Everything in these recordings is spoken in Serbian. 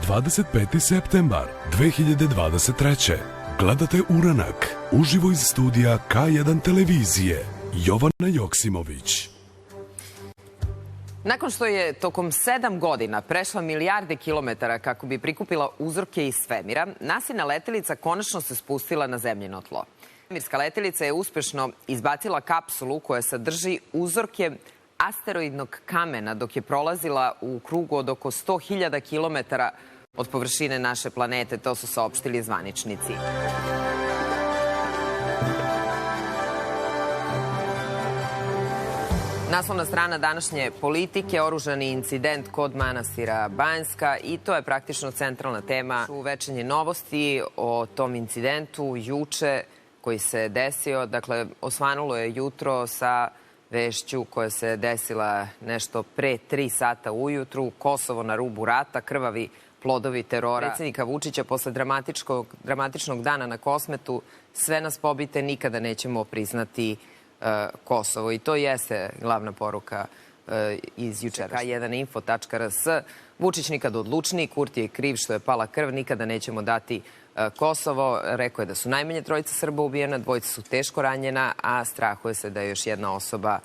25. septembar 2023. Gledate Uranak, uživo iz studija K1 televizije. Jovana Joksimović. Nakon što je tokom 7 godina prešla milijarde kilometara kako bi prikupila uzorke iz svemira, nasilna letelica konačno se spustila na zemljino tlo. Svemirska letelica je uspešno izbacila kapsulu koja sadrži uzorke asteroidnog kamena dok je prolazila u krugu od oko 100.000 kilometara od površine naše planete, to su saopštili zvaničnici. Naslovna strana današnje Politike, oružani incident kod manastira Banjska, i to je praktično centralna tema u Večernje novosti o tom incidentu juče koji se desio. Dakle, osvanulo je jutro sa vešću koja se desila nešto pre 3 sata ujutru. Kosovo na rubu rata, krvavi plodovi terora predsjednika Vučića posle dramatičnog dana na Kosmetu. Sve nas pobite, nikada nećemo priznati Kosovo. I to jeste glavna poruka iz jučera. K1info.rs. Vučić nikad odlučniji, Kurti je kriv što je pala krv, nikada nećemo dati Kosovo. Rekao je da su najmanje 3 Srba ubijena, 2 su teško ranjena, a strahuje se da je još jedna osoba.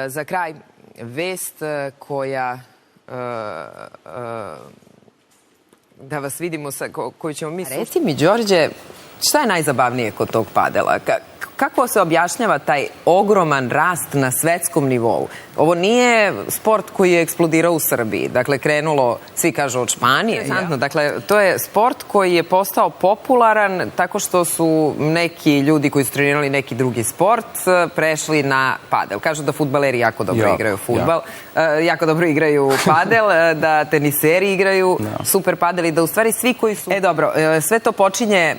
Za kraj, vest koja da vas vidimo koju ćemo mi... Reci mi, Đorđe, šta je najzabavnije kod tog padela? Kako se objašnjava taj ogroman rast na svetskom nivou? Ovo nije sport koji je eksplodirao u Srbiji. Dakle, krenulo, svi kažu, od Španije. Dakle, to je sport koji je postao popularan tako što su neki ljudi koji su trenirali neki drugi sport prešli na padel. Kažu da fudbaleri jako dobro igraju fudbal, jako dobro igraju padel, da teniseri igraju super padel i da u stvari svi koji su... Dobro, sve to počinje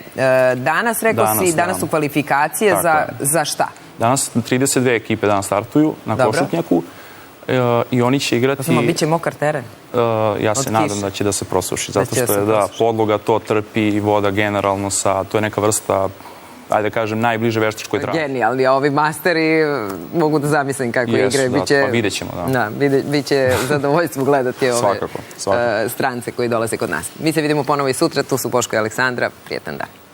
danas, rekao si, danas su kvalifikacije za šta? Danas 32 ekipe danas startuju na Košutnjaku i oni će igrati... Samo bit će mokar teren? Ja se nadam da će da se prosuši, zato što je podloga to trpi i voda generalno to je neka vrsta, ajde da kažem, najbliže veštačkoj travi. Genijalni, a ovi masteri mogu da zamislim kako igraju. Pa vidjet ćemo, da. Biće zadovoljstvo gledati ove strance koji dolaze kod nas. Mi se vidimo ponovo i sutra, tu su Boško i Aleksandra. Prijetan dan.